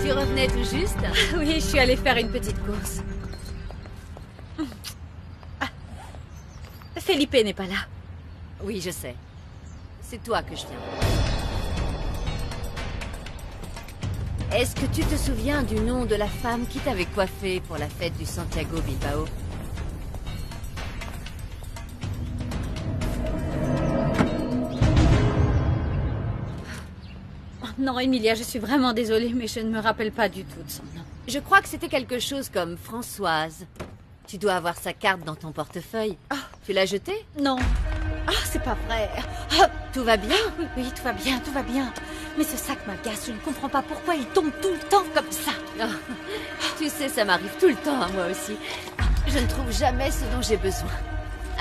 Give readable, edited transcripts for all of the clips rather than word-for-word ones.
Tu revenais tout juste? Oui, je suis allée faire une petite course. Ah. Felipe n'est pas là. Oui, je sais. C'est toi que je viens. Est-ce que tu te souviens du nom de la femme qui t'avait coiffé pour la fête du Santiago Bilbao? Non, Emilia, je suis vraiment désolée, mais je ne me rappelle pas du tout de son nom. Je crois que c'était quelque chose comme Françoise. Tu dois avoir sa carte dans ton portefeuille. Tu l'as jetée? Non. Ah, c'est pas vrai. Ah, tout va bien? Oui, oui, tout va bien, tout va bien. Mais ce sac m'agace, je ne comprends pas pourquoi il tombe tout le temps comme ça. Oh, tu sais, ça m'arrive tout le temps à moi aussi. Je ne trouve jamais ce dont j'ai besoin.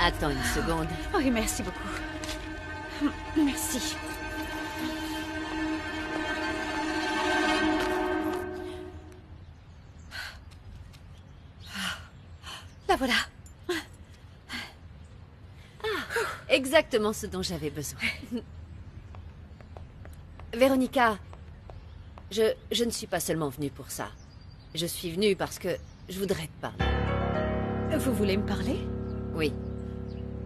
Attends une seconde. Oui, merci beaucoup. Merci. La voilà. Exactement ce dont j'avais besoin. Véronica, je ne suis pas seulement venue pour ça. Je suis venue parce que je voudrais te parler. Vous voulez me parler? Oui.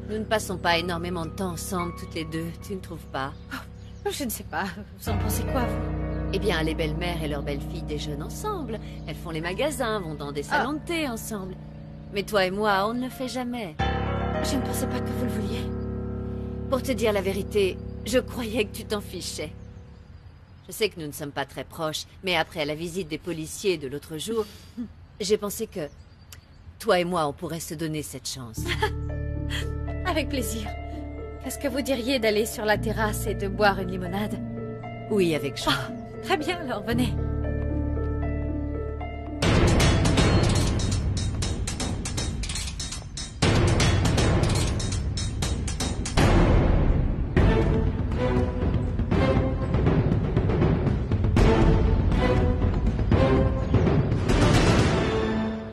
Nous ne passons pas énormément de temps ensemble, toutes les deux, tu ne trouves pas? Je ne sais pas. Vous en pensez quoi, vous? Eh bien, les belles-mères et leurs belles-filles déjeunent ensemble. Elles font les magasins, vont dans des salons de thé ensemble. Mais toi et moi, on ne le fait jamais. Je ne pensais pas que vous le vouliez. Pour te dire la vérité, je croyais que tu t'en fichais. Je sais que nous ne sommes pas très proches, mais après la visite des policiers de l'autre jour, j'ai pensé que toi et moi, on pourrait se donner cette chance. Avec plaisir. Qu'est-ce que vous diriez d'aller sur la terrasse et de boire une limonade? Oui, avec joie. Très bien, alors venez.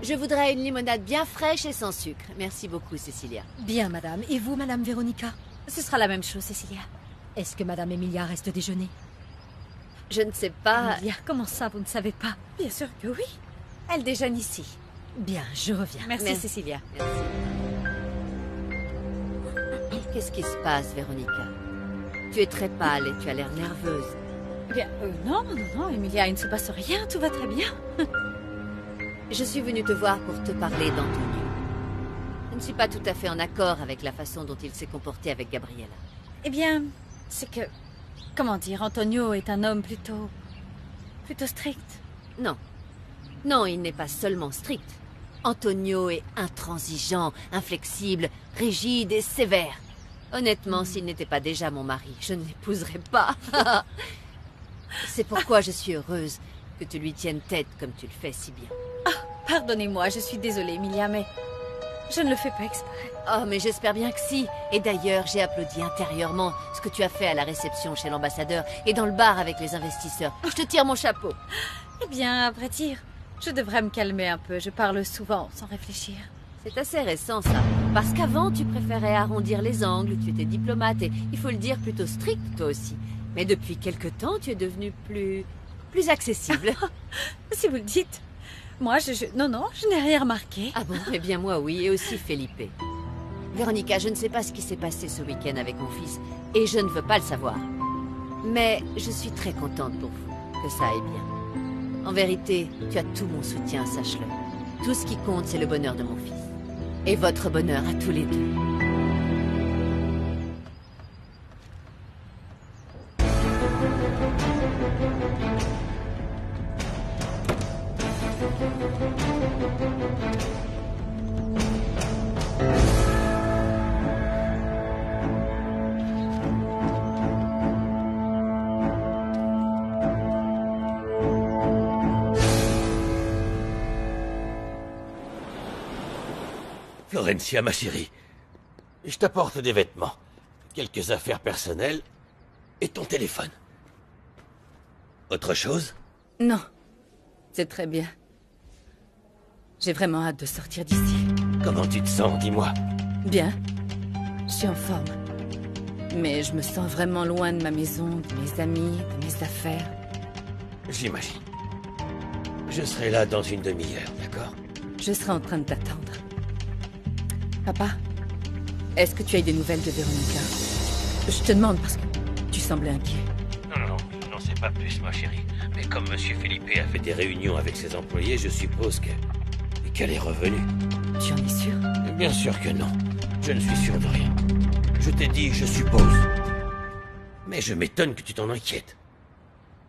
Je voudrais une limonade bien fraîche et sans sucre. Merci beaucoup, Cecilia. Bien, madame. Et vous, madame Véronica? Ce sera la même chose, Cecilia. Est-ce que madame Emilia reste déjeuner? Je ne sais pas... Emilia, comment ça, vous ne savez pas? Bien sûr que oui. Elle déjeune ici. Bien, je reviens. Merci, Cecilia. Merci. Qu'est-ce qui se passe, Véronica? Tu es très pâle et tu as l'air nerveuse. Bien, non, Emilia, il ne se passe rien, tout va très bien. Je suis venue te voir pour te parler d'Antonio. Je ne suis pas tout à fait en accord avec la façon dont il s'est comporté avec Gabriela. Eh bien, c'est que... Comment dire, Antonio est un homme plutôt strict. Non. Non, il n'est pas seulement strict. Antonio est intransigeant, inflexible, rigide et sévère. Honnêtement, s'il n'était pas déjà mon mari, je ne l'épouserais pas. C'est pourquoi je suis heureuse que tu lui tiennes tête comme tu le fais si bien. Pardonnez-moi, je suis désolée, Emilia, mais je ne le fais pas exprès. Oh, mais j'espère bien que si. Et d'ailleurs, j'ai applaudi intérieurement ce que tu as fait à la réception chez l'ambassadeur et dans le bar avec les investisseurs. Je te tire mon chapeau. Eh bien, à vrai dire, je devrais me calmer un peu. Je parle souvent sans réfléchir. C'est assez récent, ça. Parce qu'avant, tu préférais arrondir les angles, tu étais diplomate et, il faut le dire, plutôt strict, toi aussi. Mais depuis quelque temps, tu es devenue plus accessible. Si vous le dites. Moi, non, je n'ai rien remarqué. Ah bon? Eh bien, moi, oui, et aussi Felipe. Véronica, je ne sais pas ce qui s'est passé ce week-end avec mon fils, et je ne veux pas le savoir. Mais je suis très contente pour vous, que ça aille bien. En vérité, tu as tout mon soutien, sache-le. Tout ce qui compte, c'est le bonheur de mon fils. Et votre bonheur à tous les deux. Florencia, ma chérie, je t'apporte des vêtements, quelques affaires personnelles et ton téléphone. Autre chose? Non, c'est très bien. J'ai vraiment hâte de sortir d'ici. Comment tu te sens, dis-moi? Bien, je suis en forme. Mais je me sens vraiment loin de ma maison, de mes amis, de mes affaires. J'imagine. Je serai là dans une demi-heure, d'accord? Je serai en train de t'attendre. Papa, est-ce que tu as eu des nouvelles de Véronica? Je te demande parce que tu semblais inquiet. Non, je n'en sais pas plus, ma chérie. Mais comme Monsieur Felipe a fait des réunions avec ses employés, je suppose qu'elle est revenue. Tu en es sûr? Bien sûr que non. Je ne suis sûr de rien. Je t'ai dit, je suppose. Mais je m'étonne que tu t'en inquiètes.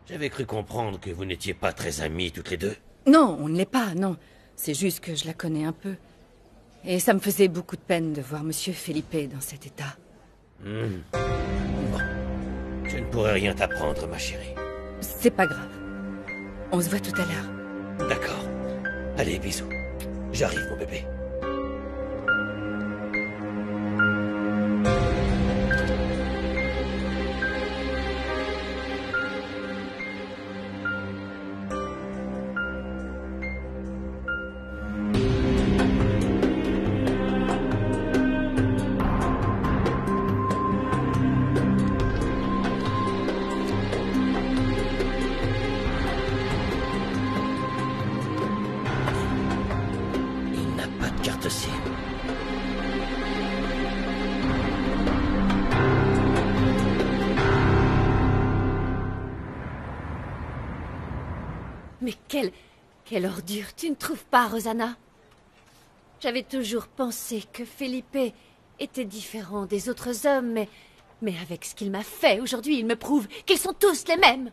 J'avais cru comprendre que vous n'étiez pas très amis toutes les deux. Non, on ne l'est pas, non. C'est juste que je la connais un peu. Et ça me faisait beaucoup de peine de voir Monsieur Felipe dans cet état. Bon. Je ne pourrai rien t'apprendre, ma chérie. C'est pas grave. On se voit tout à l'heure. D'accord. Allez, bisous. J'arrive, mon bébé. Mais quelle ordure, tu ne trouves pas, Rosanna? J'avais toujours pensé que Felipe était différent des autres hommes, mais avec ce qu'il m'a fait aujourd'hui, il me prouve qu'ils sont tous les mêmes.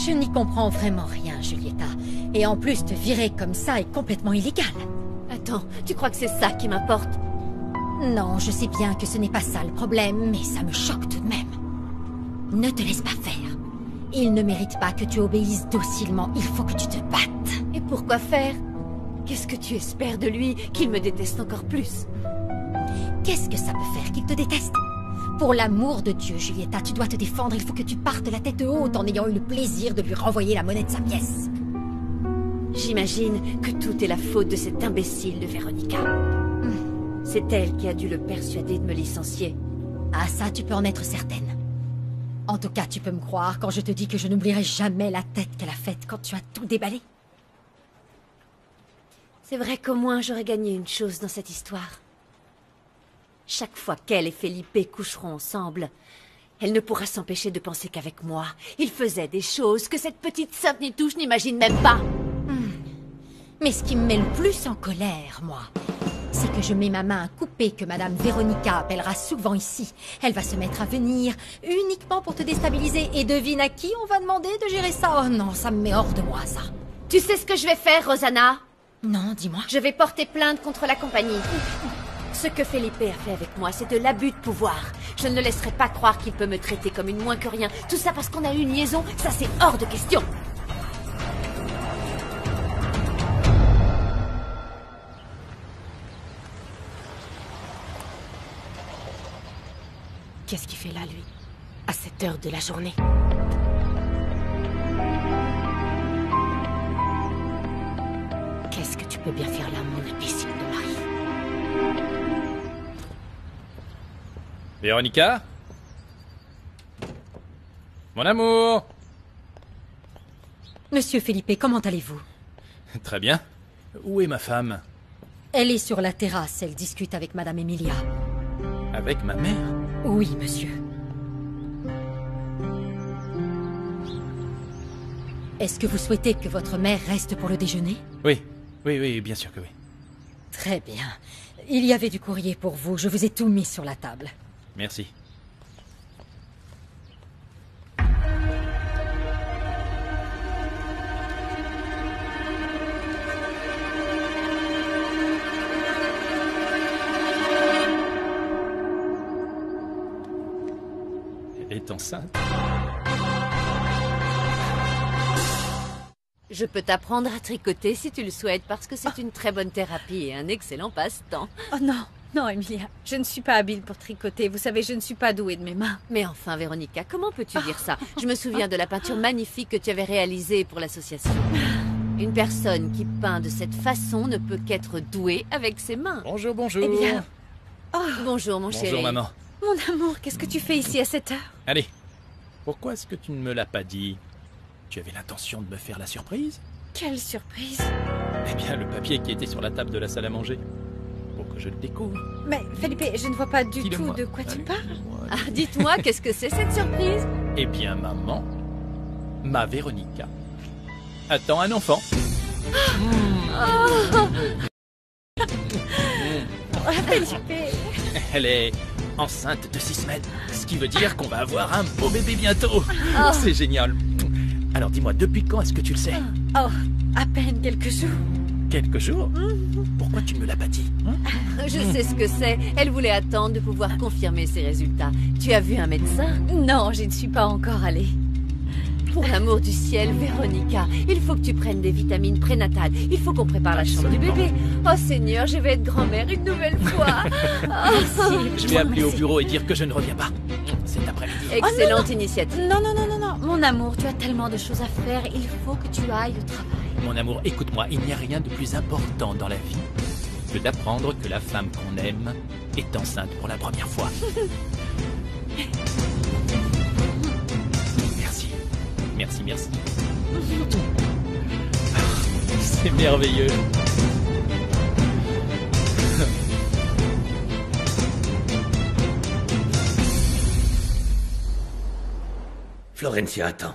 Je n'y comprends vraiment rien, Julieta. Et en plus, te virer comme ça est complètement illégal. Attends, tu crois que c'est ça qui m'importe? Non, je sais bien que ce n'est pas ça le problème, mais ça me choque tout de même. Ne te laisse pas faire. Il ne mérite pas que tu obéisses docilement, il faut que tu te battes. Et pourquoi faire? Qu'est-ce que tu espères de lui, qu'il me déteste encore plus? Qu'est-ce que ça peut faire qu'il te déteste? Pour l'amour de Dieu, Julieta, tu dois te défendre, il faut que tu partes la tête haute en ayant eu le plaisir de lui renvoyer la monnaie de sa pièce. J'imagine que tout est la faute de cette imbécile de Véronica. C'est elle qui a dû le persuader de me licencier. Ah ça, tu peux en être certaine. En tout cas, tu peux me croire quand je te dis que je n'oublierai jamais la tête qu'elle a faite quand tu as tout déballé. C'est vrai qu'au moins j'aurais gagné une chose dans cette histoire. Chaque fois qu'elle et Felipe coucheront ensemble, elle ne pourra s'empêcher de penser qu'avec moi, il faisait des choses que cette petite sainte Nitouche n'imagine même pas. Mais ce qui me met le plus en colère, moi, c'est que je mets ma main à couper que Madame Véronica appellera souvent ici. Elle va se mettre à venir uniquement pour te déstabiliser. Et devine à qui on va demander de gérer ça? Oh non, ça me met hors de moi, ça. Tu sais ce que je vais faire, Rosanna? Non, dis-moi. Je vais porter plainte contre la compagnie. Ce que Felipe a fait avec moi, c'est de l'abus de pouvoir. Je ne le laisserai pas croire qu'il peut me traiter comme une moins que rien. Tout ça parce qu'on a eu une liaison, ça c'est hors de question. Qu'est-ce qu'il fait là, lui? À cette heure de la journée? Qu'est-ce que tu peux bien faire là, mon imbécile de mari? Véronica? Mon amour! Monsieur Felipe, comment allez-vous? Très bien. Où est ma femme? Elle est sur la terrasse, elle discute avec Madame Emilia. Avec ma mère? Oui, monsieur. Est-ce que vous souhaitez que votre mère reste pour le déjeuner? Oui, bien sûr que oui. Très bien. Il y avait du courrier pour vous, je vous ai tout mis sur la table. Merci. Elle est enceinte? Je peux t'apprendre à tricoter si tu le souhaites, parce que c'est une très bonne thérapie et un excellent passe-temps. Oh non, non, Emilia, je ne suis pas habile pour tricoter. Vous savez, je ne suis pas douée de mes mains. Mais enfin, Véronica, comment peux-tu dire ça? Je me souviens de la peinture magnifique que tu avais réalisée pour l'association. Une personne qui peint de cette façon ne peut qu'être douée avec ses mains. Bonjour, bonjour. Eh bien... Bonjour, mon chéri. Bonjour, maman. Mon amour, qu'est-ce que tu fais ici à cette heure? Allez, pourquoi est-ce que tu ne me l'as pas dit? Tu avais l'intention de me faire la surprise? Quelle surprise! Eh bien, le papier qui était sur la table de la salle à manger. Pour que je le découvre. Mais Felipe, je ne vois pas du tout Dis-le-moi. de quoi tu Allez, parles. dis-le-moi. Ah, dites-moi, qu'est-ce que c'est cette surprise? Eh bien, maman, ma Véronica, attend un enfant. Felipe! Elle est enceinte de 6 semaines, ce qui veut dire qu'on va avoir un beau bébé bientôt. C'est génial. Alors dis-moi, depuis quand est-ce que tu le sais? Oh, à peine quelques jours. Quelques jours? Pourquoi tu ne me l'as pas dit hein? Je sais ce que c'est. Elle voulait attendre de pouvoir confirmer ses résultats. Tu as vu un médecin? Non, je ne suis pas encore allée. Pour l'amour du ciel, Véronica, il faut que tu prennes des vitamines prénatales. Il faut qu'on prépare la chambre du bébé. Oh Seigneur, je vais être grand-mère une nouvelle fois. Je vais appeler au bureau et dire que je ne reviens pas. Cet après-midi. Excellente initiative. Non, non, non, non, non. Mon amour, tu as tellement de choses à faire. Il faut que tu ailles au travail. Mon amour, écoute-moi, il n'y a rien de plus important dans la vie que d'apprendre que la femme qu'on aime est enceinte pour la première fois. Merci. Merci, merci. C'est merveilleux. Florencia, attends.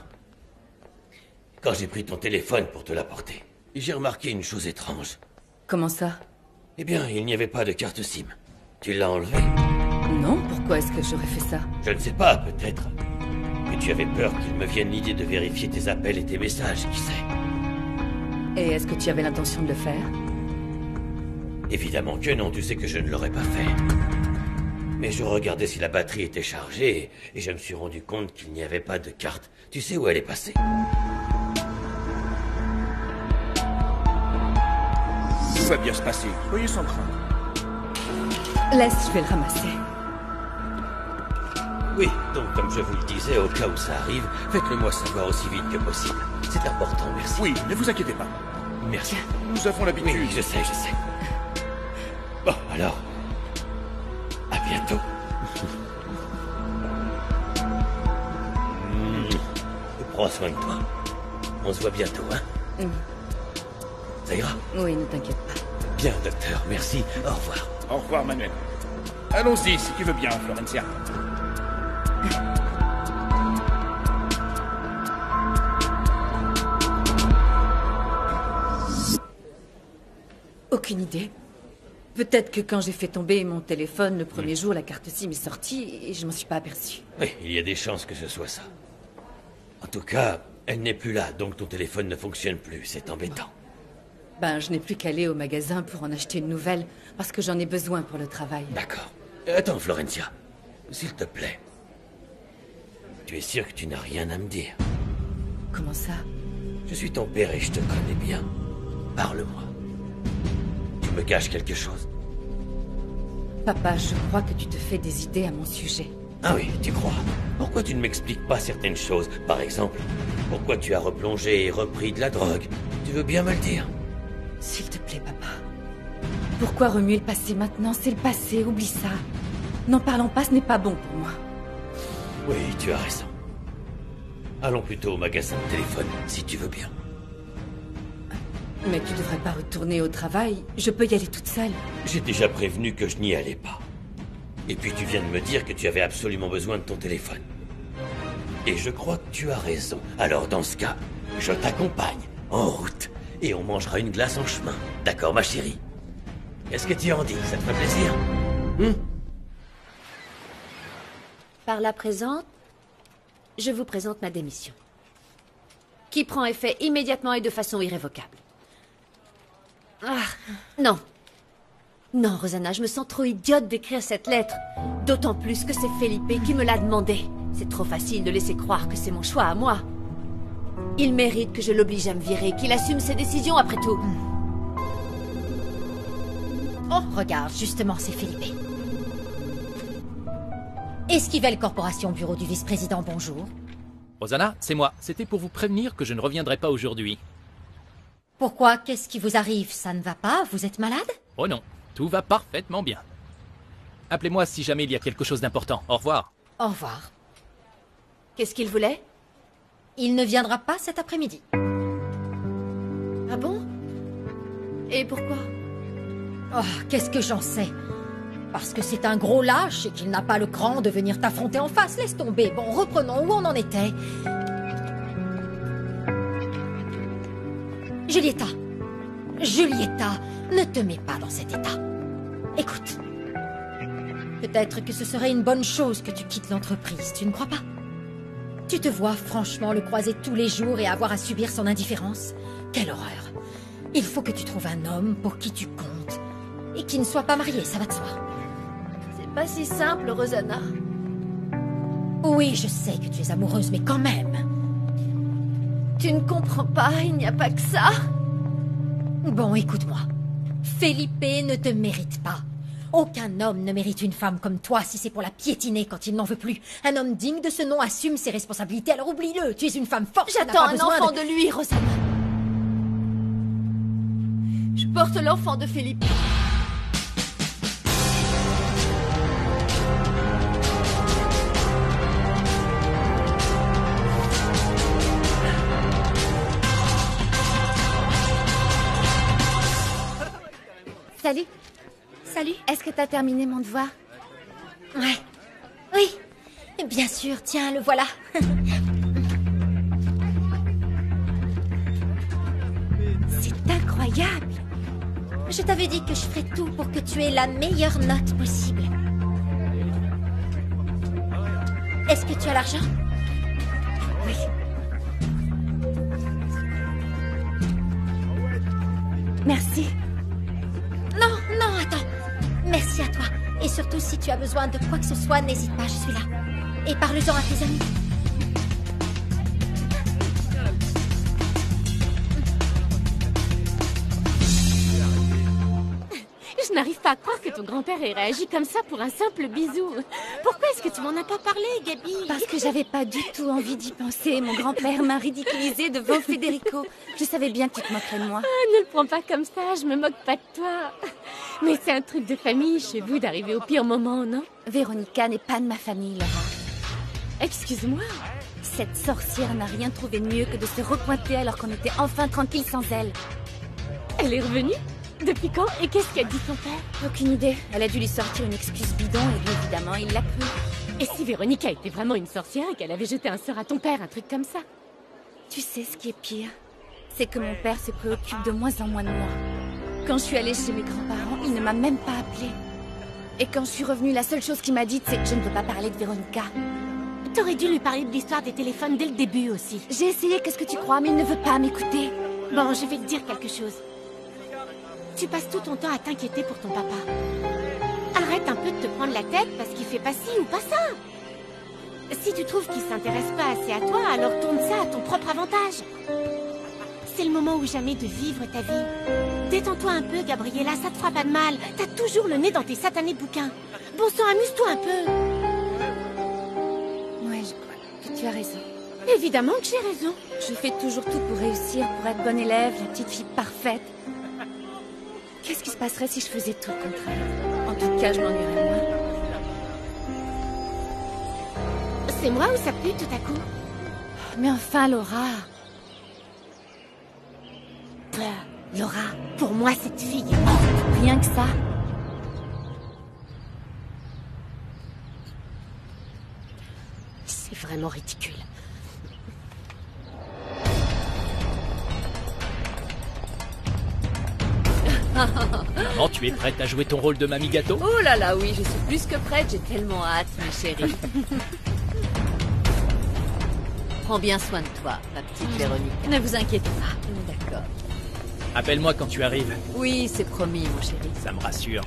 Quand j'ai pris ton téléphone pour te l'apporter, j'ai remarqué une chose étrange. Comment ça? Eh bien, il n'y avait pas de carte SIM. Tu l'as enlevée? Non, pourquoi est-ce que j'aurais fait ça? Je ne sais pas, peut-être que tu avais peur qu'il me vienne l'idée de vérifier tes appels et tes messages, qui sait? Et est-ce que tu avais l'intention de le faire? Évidemment que non, tu sais que je ne l'aurais pas fait. Mais je regardais si la batterie était chargée, et je me suis rendu compte qu'il n'y avait pas de carte. Tu sais où elle est passée? Tout va bien se passer, soyez sans crainte. Laisse, je vais le ramasser. Oui, donc comme je vous le disais, au cas où ça arrive, faites-le moi savoir aussi vite que possible. C'est important, merci. Oui, ne vous inquiétez pas. Merci. Nous avons l'habitude. Oui, je sais, je sais. Bon, alors, à bientôt. Prends soin de toi. On se voit bientôt, hein? Ça ira? Oui, ne t'inquiète pas. Bien, docteur, merci. Au revoir. Au revoir, Manuel. Allons-y, si tu veux bien, Florencia. Aucune idée. Peut-être que quand j'ai fait tomber mon téléphone le premier jour, la carte SIM est sortie et je m'en suis pas aperçue. Oui, il y a des chances que ce soit ça. En tout cas, elle n'est plus là, donc ton téléphone ne fonctionne plus. C'est embêtant. Ben, je n'ai plus qu'à aller au magasin pour en acheter une nouvelle, parce que j'en ai besoin pour le travail. D'accord. Attends, Florencia. S'il te plaît. Tu es sûr que tu n'as rien à me dire? Comment ça? Je suis ton père et je te connais bien. Parle-moi. Tu me caches quelque chose? Papa, je crois que tu te fais des idées à mon sujet. Ah oui, tu crois. Pourquoi tu ne m'expliques pas certaines choses? Par exemple, pourquoi tu as replongé et repris de la drogue? Tu veux bien me le dire? S'il te plaît, papa. Pourquoi remuer le passé maintenant? C'est le passé, oublie ça. N'en parlons pas, ce n'est pas bon pour moi. Oui, tu as raison. Allons plutôt au magasin de téléphone, si tu veux bien. Mais tu devrais pas retourner au travail. Je peux y aller toute seule. J'ai déjà prévenu que je n'y allais pas. Et puis tu viens de me dire que tu avais absolument besoin de ton téléphone. Et je crois que tu as raison. Alors dans ce cas, je t'accompagne, en route. Et on mangera une glace en chemin. D'accord, ma chérie? Qu'est-ce que tu en dis? Ça te fait plaisir? Par la présente, je vous présente ma démission. Qui prend effet immédiatement et de façon irrévocable. Ah, non. Non, Rosanna, je me sens trop idiote d'écrire cette lettre. D'autant plus que c'est Felipe qui me l'a demandé. C'est trop facile de laisser croire que c'est mon choix à moi. Il mérite que je l'oblige à me virer, qu'il assume ses décisions après tout. Oh, regarde, justement, c'est Felipe. Esquivel Corporation, bureau du vice-président, bonjour. Rosanna, c'est moi. C'était pour vous prévenir que je ne reviendrai pas aujourd'hui. Pourquoi? Qu'est-ce qui vous arrive? Ça ne va pas? Vous êtes malade? Oh non, tout va parfaitement bien. Appelez-moi si jamais il y a quelque chose d'important. Au revoir. Au revoir. Qu'est-ce qu'il voulait? Il ne viendra pas cet après-midi. Ah bon? Et pourquoi? Oh, qu'est-ce que j'en sais? Parce que c'est un gros lâche et qu'il n'a pas le cran de venir t'affronter en face. Laisse tomber. Bon, reprenons où on en était. Julieta. Julieta, ne te mets pas dans cet état. Écoute. Peut-être que ce serait une bonne chose que tu quittes l'entreprise, tu ne crois pas? Tu te vois franchement le croiser tous les jours et avoir à subir son indifférence? Quelle horreur! Il faut que tu trouves un homme pour qui tu comptes. Et qui ne soit pas marié, ça va de soi. C'est pas si simple, Rosanna. Oui, je sais que tu es amoureuse, mais quand même. Tu ne comprends pas, il n'y a pas que ça. Bon, écoute-moi. Felipe ne te mérite pas. Aucun homme ne mérite une femme comme toi si c'est pour la piétiner quand il n'en veut plus. Un homme digne de ce nom assume ses responsabilités, alors oublie-le. Tu es une femme forte. J'attends un enfant de lui, Rosanna. Je porte l'enfant de Felipe. Salut. Salut. Est-ce que t'as terminé mon devoir? Ouais. Oui. Bien sûr, tiens, le voilà. C'est incroyable. Je t'avais dit que je ferais tout pour que tu aies la meilleure note possible. Est-ce que tu as l'argent? Oui. Merci. Non, non, attends. Merci à toi. Et surtout, si tu as besoin de quoi que ce soit, n'hésite pas, je suis là. Et parle-en à tes amis. Je n'arrive pas à croire que ton grand-père ait réagi comme ça pour un simple bisou. Pourquoi est-ce que tu m'en as pas parlé, Gabi? Parce que j'avais pas du tout envie d'y penser. Mon grand-père m'a ridiculisée devant Federico. Je savais bien que tu te moquerais de moi. Ah, ne le prends pas comme ça, je me moque pas de toi. Mais c'est un truc de famille chez vous d'arriver au pire moment, non? Véronica n'est pas de ma famille, Laura. Excuse-moi. Cette sorcière n'a rien trouvé de mieux que de se repointer alors qu'on était enfin tranquille sans elle. Elle est revenue? Depuis quand? Et qu'est-ce qu'a dit ton père? Aucune idée. Elle a dû lui sortir une excuse bidon et lui, évidemment, il l'a cru. Et si Véronica était vraiment une sorcière et qu'elle avait jeté un sort à ton père, un truc comme ça? Tu sais ce qui est pire? C'est que mon père se préoccupe de moins en moins de moi. Quand je suis allée chez mes grands-parents, il ne m'a même pas appelée. Et quand je suis revenue, la seule chose qu'il m'a dite, c'est que je ne veux pas parler de Véronica. T'aurais dû lui parler de l'histoire des téléphones dès le début aussi. J'ai essayé, qu'est-ce que tu crois, mais il ne veut pas m'écouter. Bon, je vais te dire quelque chose. Tu passes tout ton temps à t'inquiéter pour ton papa. Arrête un peu de te prendre la tête parce qu'il fait pas ci ou pas ça. Si tu trouves qu'il s'intéresse pas assez à toi, alors tourne ça à ton propre avantage. C'est le moment ou jamais de vivre ta vie. Détends-toi un peu, Gabriella, ça te fera pas de mal. T'as toujours le nez dans tes satanés bouquins. Bon sang, amuse-toi un peu. Ouais, je crois que tu as raison. Évidemment que j'ai raison. Je fais toujours tout pour réussir, pour être bonne élève, la petite fille parfaite. Qu'est-ce qui se passerait si je faisais tout le contraire? En tout cas, je m'ennuierais moins. C'est moi ou ça pue tout à coup? Mais enfin, Laura. Laura, pour moi, cette fille est morte. Rien que ça. C'est vraiment ridicule. Maman, tu es prête à jouer ton rôle de mamie gâteau? Oh là là, oui, je suis plus que prête, j'ai tellement hâte, ma chérie. Prends bien soin de toi, ma petite Véronique. Ne vous inquiétez pas. D'accord. Appelle-moi quand tu arrives. Oui, c'est promis, mon chéri. Ça me rassure.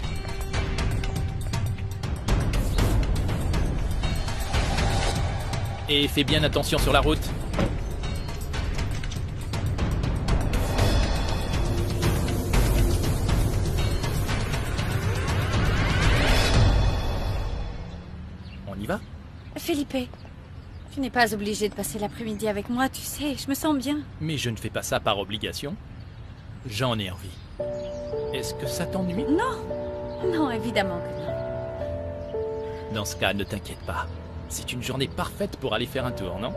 Et fais bien attention sur la route. On y va? Felipe, tu n'es pas obligé de passer l'après-midi avec moi, tu sais, je me sens bien. Mais je ne fais pas ça par obligation. J'en ai envie. Est-ce que ça t'ennuie? Non, évidemment que non. Dans ce cas, ne t'inquiète pas. C'est une journée parfaite pour aller faire un tour, non?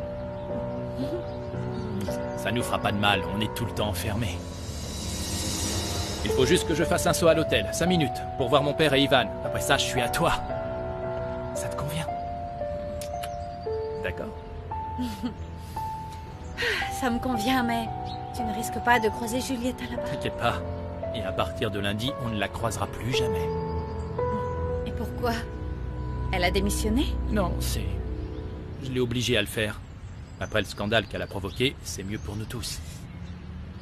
Ça nous fera pas de mal, on est tout le temps enfermés. Il faut juste que je fasse un saut à l'hôtel, 5 minutes, pour voir mon père et Ivan. Après ça, je suis à toi. Ça te convient? D'accord? Ça me convient, mais tu ne risques pas de croiser Julieta là-bas. T'inquiète pas. Et à partir de lundi, on ne la croisera plus jamais. Et pourquoi? Elle a démissionné? Non, c'est... Je l'ai obligée à le faire. Après le scandale qu'elle a provoqué, c'est mieux pour nous tous.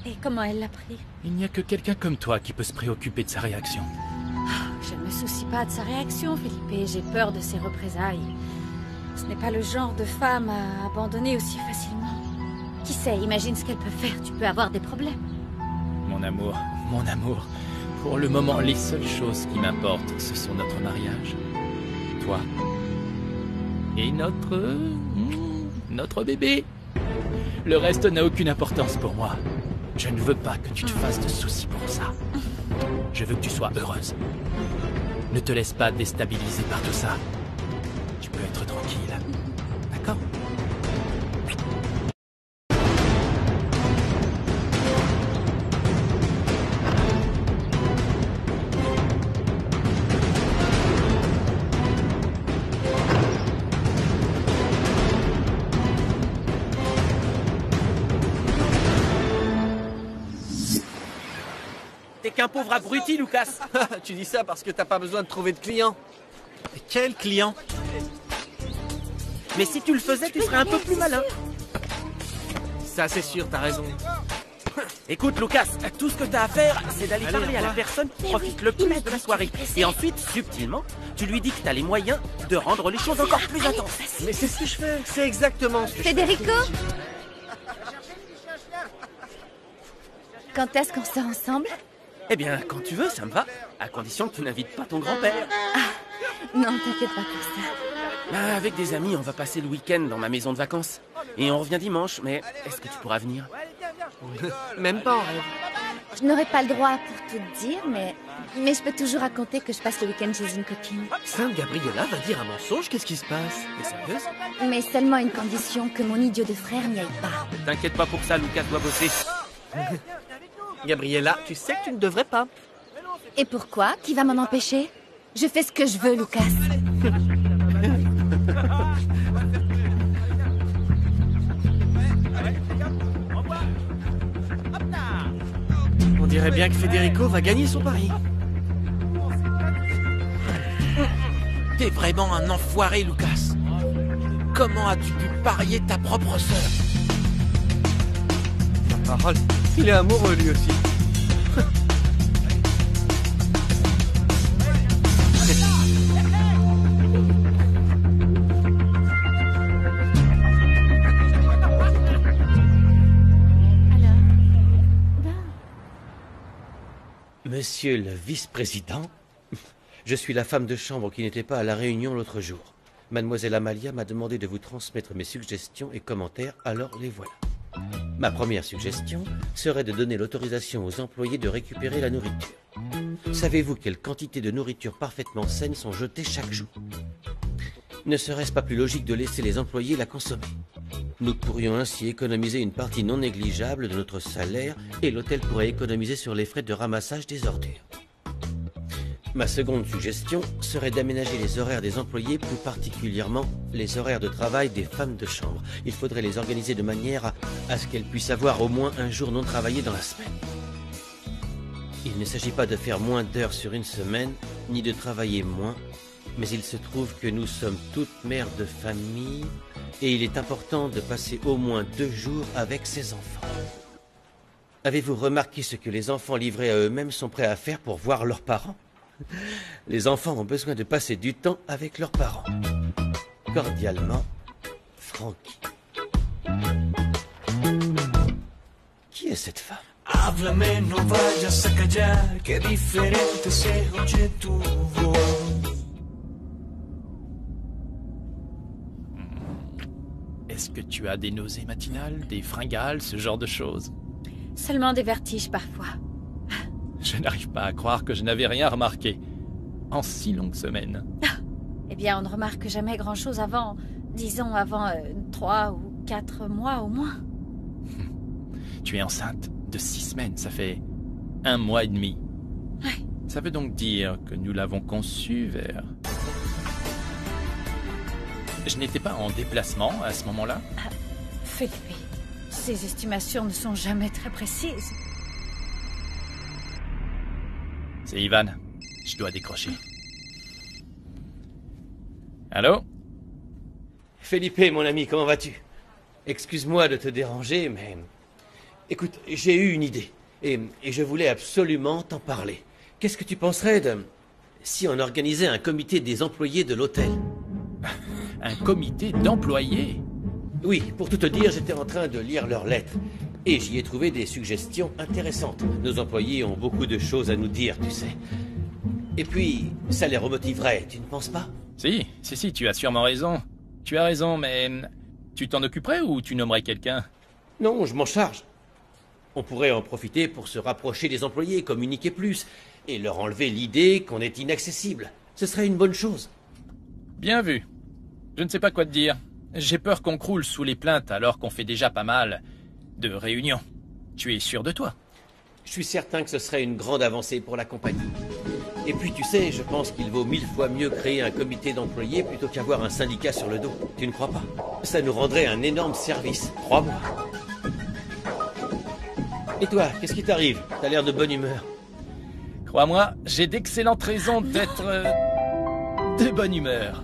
Et comment elle l'a pris? Il n'y a que quelqu'un comme toi qui peut se préoccuper de sa réaction. Je ne me soucie pas de sa réaction, Felipe. J'ai peur de ses représailles. Ce n'est pas le genre de femme à abandonner aussi facilement. Qui sait, imagine ce qu'elle peut faire. Tu peux avoir des problèmes. Mon amour, pour le moment, les seules choses qui m'importent, ce sont notre mariage, toi, et notre bébé. Le reste n'a aucune importance pour moi. Je ne veux pas que tu te fasses de soucis pour ça. Je veux que tu sois heureuse. Ne te laisse pas déstabiliser par tout ça. Tu peux être tranquille. D'accord ? T'es qu'un pauvre abruti, Lucas. Tu dis ça parce que t'as pas besoin de trouver de clients. Quel client? Mais si tu le faisais, tu serais un peu plus malin. Ça, c'est sûr, t'as raison. Écoute, Lucas, tout ce que t'as à faire, c'est d'aller parler à la personne qui profite le plus de la soirée. Et ensuite, subtilement, tu lui dis que t'as les moyens de rendre les choses encore plus intenses. Mais c'est ce que je fais. C'est exactement ce que je fais. Federico? Quand est-ce qu'on sort ensemble? Eh bien, quand tu veux, ça me va. À condition que tu n'invites pas ton grand-père. Non, t'inquiète pas pour ça. Ah, avec des amis, on va passer le week-end dans ma maison de vacances. Et on revient dimanche, mais est-ce que tu pourras venir? Même pas en rêve. Je n'aurai pas le droit pour tout dire, mais je peux toujours raconter que je passe le week-end chez une copine. Sainte Gabriella va dire un mensonge, qu'est-ce qui se passe? T'es sérieuse? Mais seulement à une condition, que mon idiot de frère n'y aille pas. T'inquiète pas pour ça, Lucas doit bosser. Gabriella, tu sais que tu ne devrais pas. Et pourquoi? Qui va m'en empêcher? Je fais ce que je veux, Lucas. On dirait bien que Federico va gagner son pari. T'es vraiment un enfoiré, Lucas. Comment as-tu pu parier ta propre sœur? Parole, il est amoureux lui aussi. Monsieur le vice-président, je suis la femme de chambre qui n'était pas à la réunion l'autre jour. Mademoiselle Amalia m'a demandé de vous transmettre mes suggestions et commentaires, alors les voilà. Ma première suggestion serait de donner l'autorisation aux employés de récupérer la nourriture. Savez-vous quelle quantité de nourriture parfaitement saine sont jetées chaque jour? Ne serait-ce pas plus logique de laisser les employés la consommer? Nous pourrions ainsi économiser une partie non négligeable de notre salaire et l'hôtel pourrait économiser sur les frais de ramassage des ordures. Ma seconde suggestion serait d'aménager les horaires des employés, plus particulièrement les horaires de travail des femmes de chambre. Il faudrait les organiser de manière à ce qu'elles puissent avoir au moins un jour non travaillé dans la semaine. Il ne s'agit pas de faire moins d'heures sur une semaine, ni de travailler moins, mais il se trouve que nous sommes toutes mères de famille et il est important de passer au moins 2 jours avec ses enfants. Avez-vous remarqué ce que les enfants livrés à eux-mêmes sont prêts à faire pour voir leurs parents? Les enfants ont besoin de passer du temps avec leurs parents. Cordialement, Frankie. Qui est cette femme? Háblame, no vayas a callar, qué diferente se oye tu voz. Est-ce que tu as des nausées matinales, des fringales, ce genre de choses? Seulement des vertiges parfois. Je n'arrive pas à croire que je n'avais rien remarqué en si longue semaine. Eh bien, on ne remarque jamais grand-chose avant, disons avant 3 ou 4 mois au moins. Tu es enceinte de 6 semaines, ça fait 1 mois et demi. Ouais. Ça veut donc dire que nous l'avons conçue vers... Je n'étais pas en déplacement à ce moment-là? Felipe, ces estimations ne sont jamais très précises. C'est Ivan. Je dois décrocher. Allô? Felipe, mon ami, comment vas-tu? Excuse-moi de te déranger, mais... Écoute, j'ai eu une idée. Et je voulais absolument t'en parler. Qu'est-ce que tu penserais de... si on organisait un comité des employés de l'hôtel? Un comité d'employés? Oui, pour tout te dire, j'étais en train de lire leurs lettres. Et j'y ai trouvé des suggestions intéressantes. Nos employés ont beaucoup de choses à nous dire, tu sais. Et puis, ça les remotiverait, tu ne penses pas? Si, tu as sûrement raison. Tu as raison, mais... Tu t'en occuperais ou tu nommerais quelqu'un? Non, je m'en charge. On pourrait en profiter pour se rapprocher des employés, communiquer plus, et leur enlever l'idée qu'on est inaccessible. Ce serait une bonne chose. Bien vu. Je ne sais pas quoi te dire. J'ai peur qu'on croule sous les plaintes alors qu'on fait déjà pas mal de réunions. Tu es sûr de toi? Je suis certain que ce serait une grande avancée pour la compagnie. Et puis tu sais, je pense qu'il vaut 1000 fois mieux créer un comité d'employés plutôt qu'avoir un syndicat sur le dos. Tu ne crois pas? Ça nous rendrait un énorme service, crois-moi. Et toi, qu'est-ce qui t'arrive? T'as l'air de bonne humeur. Crois-moi, j'ai d'excellentes raisons d'être... de bonne humeur.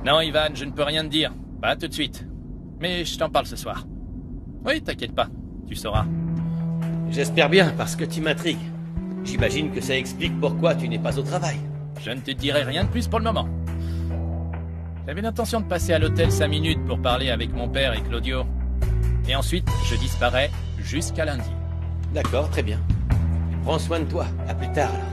Non, Ivan, je ne peux rien te dire. Pas tout de suite. Mais je t'en parle ce soir. Oui, t'inquiète pas. Tu sauras. J'espère bien, parce que tu m'intrigues. J'imagine que ça explique pourquoi tu n'es pas au travail. Je ne te dirai rien de plus pour le moment. J'avais l'intention de passer à l'hôtel 5 minutes pour parler avec mon père et Claudio. Et ensuite, je disparais jusqu'à lundi. D'accord, très bien. Prends soin de toi. À plus tard, alors.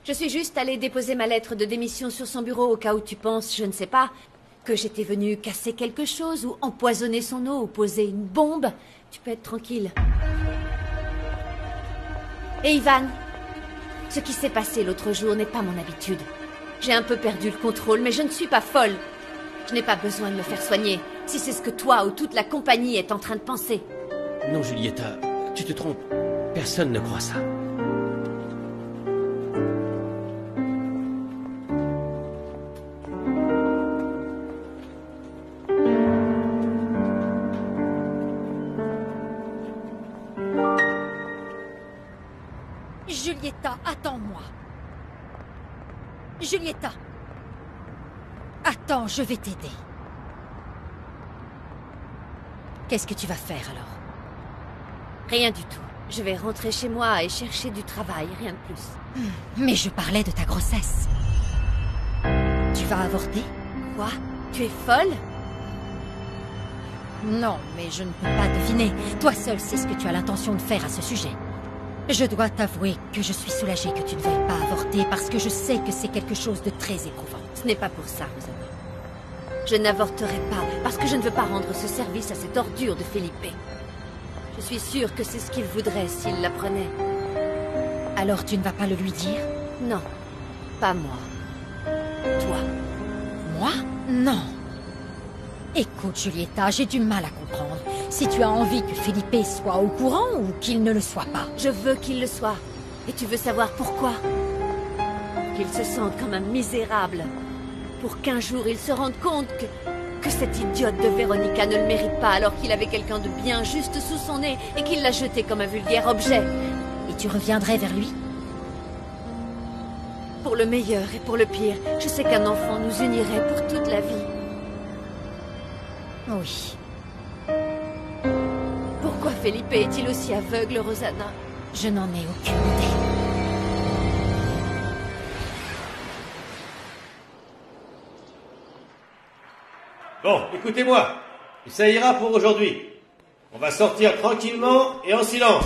Je suis juste allée déposer ma lettre de démission sur son bureau au cas où tu penses, je ne sais pas, que j'étais venue casser quelque chose ou empoisonner son eau ou poser une bombe. Tu peux être tranquille. Et Ivan, ce qui s'est passé l'autre jour n'est pas mon habitude. J'ai un peu perdu le contrôle, mais je ne suis pas folle. Je n'ai pas besoin de me faire soigner, si c'est ce que toi ou toute la compagnie est en train de penser. Non, Julieta, tu te trompes. Personne ne croit ça. Julieta, attends-moi. Julieta. Attends, je vais t'aider. Qu'est-ce que tu vas faire alors? Rien du tout. Je vais rentrer chez moi et chercher du travail, rien de plus. Mais je parlais de ta grossesse. Tu vas avorter? Quoi? Tu es folle? Non, mais je ne peux pas deviner. Toi seul sais ce que tu as l'intention de faire à ce sujet. Je dois t'avouer que je suis soulagée que tu ne veuilles pas avorter parce que je sais que c'est quelque chose de très éprouvant. Ce n'est pas pour ça, Rosanna. Je n'avorterai pas parce que je ne veux pas rendre ce service à cette ordure de Felipe. Je suis sûre que c'est ce qu'il voudrait s'il l'apprenait. Alors tu ne vas pas le lui dire? Non, pas moi. Toi. Moi? Non. Écoute, Julieta, j'ai du mal à comprendre. Si tu as envie que Felipe soit au courant ou qu'il ne le soit pas. Je veux qu'il le soit. Et tu veux savoir pourquoi? Qu'il se sente comme un misérable. Pour qu'un jour il se rende compte que cette idiote de Véronica ne le mérite pas alors qu'il avait quelqu'un de bien juste sous son nez et qu'il l'a jeté comme un vulgaire objet. Et tu reviendrais vers lui? Pour le meilleur et pour le pire, je sais qu'un enfant nous unirait pour toute la vie. Oui. Pourquoi Felipe est-il aussi aveugle, Rosanna? Je n'en ai aucune idée. Bon, écoutez-moi. Ça ira pour aujourd'hui. On va sortir tranquillement et en silence.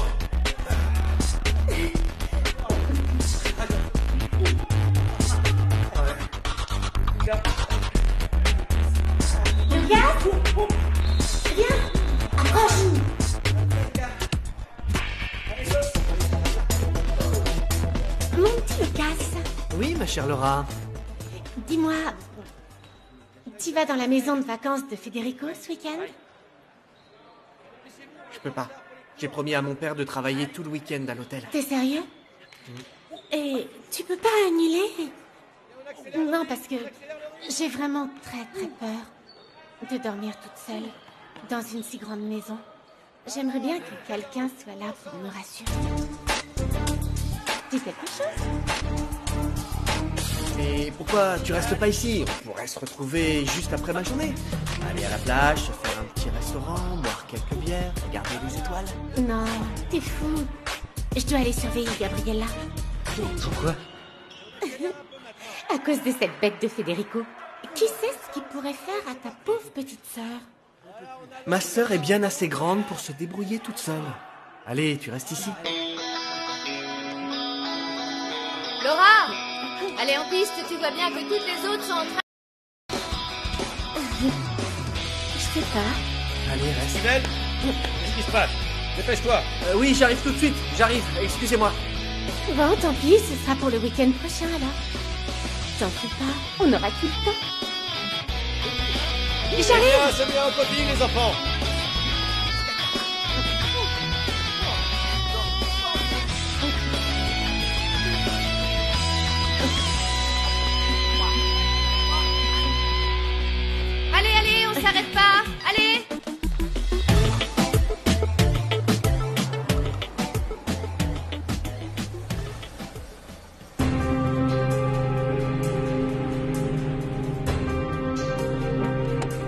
Mon petit Lucas, Oui, ma chère Laura. dis-moi, tu vas dans la maison de vacances de Federico ce week-end? Je peux pas. J'ai promis à mon père de travailler tout le week-end à l'hôtel. T'es sérieux? Et tu peux pas annuler? Non, parce que j'ai vraiment très très peur de dormir toute seule dans une si grande maison. J'aimerais bien que quelqu'un soit là pour me rassurer. Dis quelque chose? Mais pourquoi tu restes pas ici? On pourrait se retrouver juste après ma journée. Aller à la plage, se faire un petit restaurant, boire quelques bières, regarder les étoiles. Non, t'es fou. Je dois aller surveiller Gabriella. Pourquoi? À cause de cette bête de Federico. Qui sait ce qu'il pourrait faire à ta pauvre petite sœur? Ma sœur est bien assez grande pour se débrouiller toute seule. Allez, tu restes ici. Laura! Allez en piste, tu vois bien que toutes les autres sont en train... Je sais pas. Allez, reste. Fidèle, qu'est-ce qui se passe? Dépêche-toi. Oui, j'arrive tout de suite. J'arrive. Excusez-moi. Bon, tant pis, ce sera pour le week-end prochain alors. T'en fais pas, on aura tout le temps. J'arrive! C'est bien, copine, les enfants. Allez, allez, on s'arrête pas! Allez!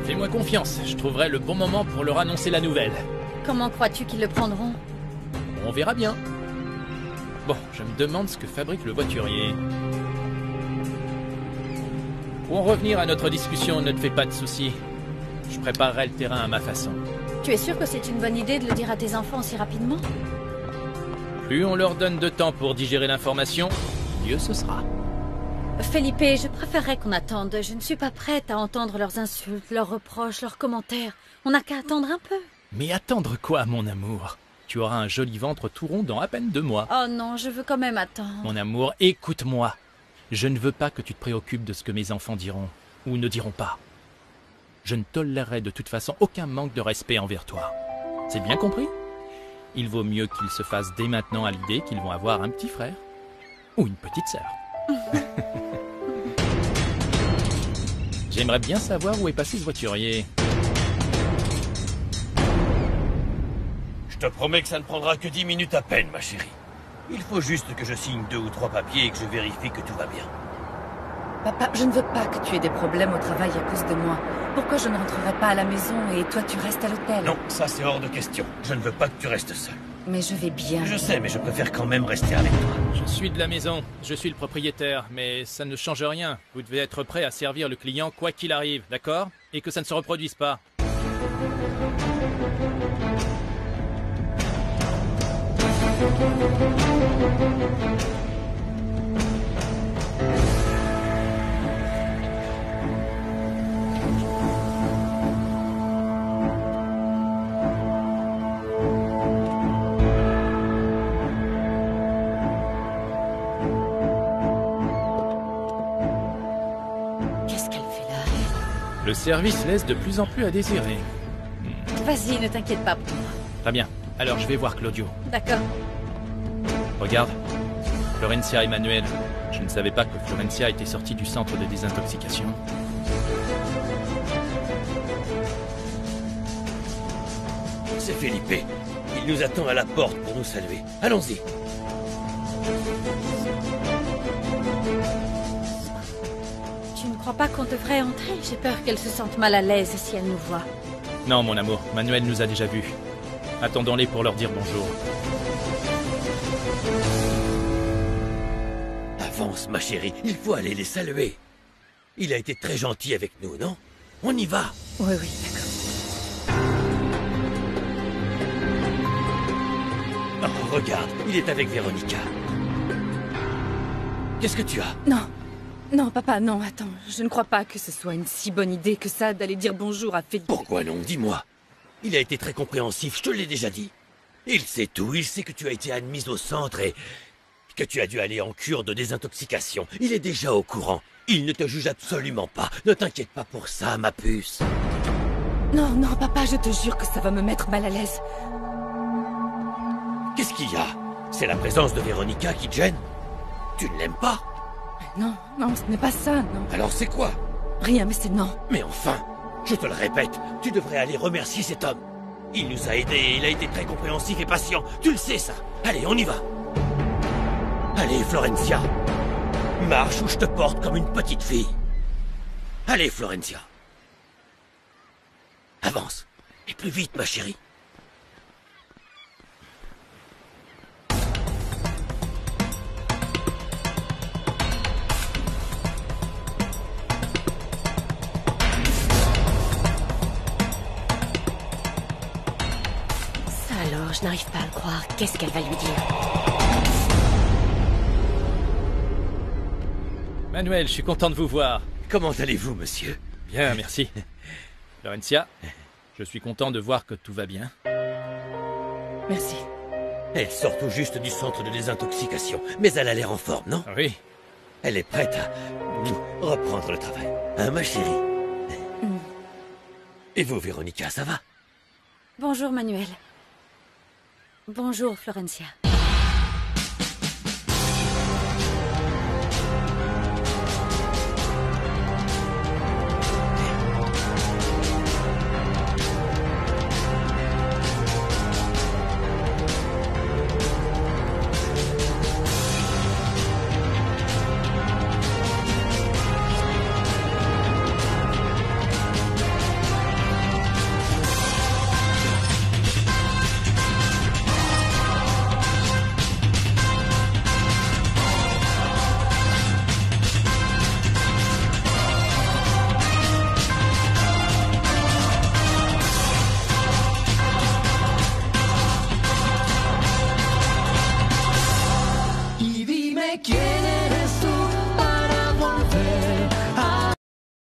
Fais-moi confiance, je trouverai le bon moment pour leur annoncer la nouvelle. Comment crois-tu qu'ils le prendront? On verra bien. Bon, je me demande ce que fabrique le voiturier. Pour en revenir à notre discussion, ne te fais pas de soucis. Je préparerai le terrain à ma façon. Tu es sûr que c'est une bonne idée de le dire à tes enfants si rapidement? Plus on leur donne de temps pour digérer l'information, mieux ce sera. Felipe, je préférerais qu'on attende. Je ne suis pas prête à entendre leurs insultes, leurs reproches, leurs commentaires. On n'a qu'à attendre un peu. Mais attendre quoi, mon amour? Tu auras un joli ventre tout rond dans à peine 2 mois. Oh non, je veux quand même attendre. Mon amour, écoute-moi. Je ne veux pas que tu te préoccupes de ce que mes enfants diront, ou ne diront pas. Je ne tolérerai de toute façon aucun manque de respect envers toi. C'est bien compris? Il vaut mieux qu'ils se fassent dès maintenant à l'idée qu'ils vont avoir un petit frère. Ou une petite sœur. J'aimerais bien savoir où est passé ce voiturier. Je te promets que ça ne prendra que 10 minutes à peine, ma chérie. Il faut juste que je signe 2 ou 3 papiers et que je vérifie que tout va bien. Papa, je ne veux pas que tu aies des problèmes au travail à cause de moi. Pourquoi je ne rentrerai pas à la maison et toi tu restes à l'hôtel? Non, ça c'est hors de question. Je ne veux pas que tu restes seul. Mais je vais bien. Je sais, mais je préfère quand même rester avec toi. Je suis de la maison, je suis le propriétaire, mais ça ne change rien. Vous devez être prêt à servir le client quoi qu'il arrive, d'accord? Et que ça ne se reproduise pas. Qu'est-ce qu'elle fait là? Le service laisse de plus en plus à désirer. Vas-y, ne t'inquiète pas pour moi. Très bien, alors je vais voir Claudio. D'accord. Regarde, Florencia et Manuel, je ne savais pas que Florencia était sortie du centre de désintoxication. C'est Felipe. Il nous attend à la porte pour nous saluer. Allons-y. Tu ne crois pas qu'on devrait entrer? J'ai peur qu'elle se sente mal à l'aise si elle nous voit. Non, mon amour, Manuel nous a déjà vus. Attendons-les pour leur dire bonjour. Avance, ma chérie, il faut aller les saluer. Il a été très gentil avec nous, non? On y va. Oui, oui, d'accord. Oh, regarde, il est avec Véronica. Qu'est-ce que tu as? Non, non, papa, non, attends. Je ne crois pas que ce soit une si bonne idée que ça d'aller dire bonjour à Felipe. Pourquoi non? Dis-moi. Il a été très compréhensif, je te l'ai déjà dit. Il sait tout, il sait que tu as été admise au centre et que tu as dû aller en cure de désintoxication. Il est déjà au courant. Il ne te juge absolument pas. Ne t'inquiète pas pour ça, ma puce. Non, non, papa, je te jure que ça va me mettre mal à l'aise. Qu'est-ce qu'il y a? C'est la présence de Véronica qui te gêne? Tu ne l'aimes pas? Non, non, ce n'est pas ça, non. Alors c'est quoi? Rien, mais c'est non. Mais enfin, je te le répète, tu devrais aller remercier cet homme. Il nous a aidés, il a été très compréhensif et patient. Tu le sais, ça. Allez, on y va. Allez, Florencia. Marche ou je te porte comme une petite fille. Allez, Florencia. Avance. Et plus vite, ma chérie. Ça alors, je n'arrive pas à le croire. Qu'est-ce qu'elle va lui dire? Manuel, je suis content de vous voir. Comment allez-vous, monsieur? Bien, merci. Florencia, je suis content de voir que tout va bien. Merci. Elle sort tout juste du centre de désintoxication, mais elle a l'air en forme, non? Oui. Elle est prête à reprendre le travail. Hein, ma chérie? Et vous, Véronica, ça va? Bonjour, Manuel. Bonjour, Florencia.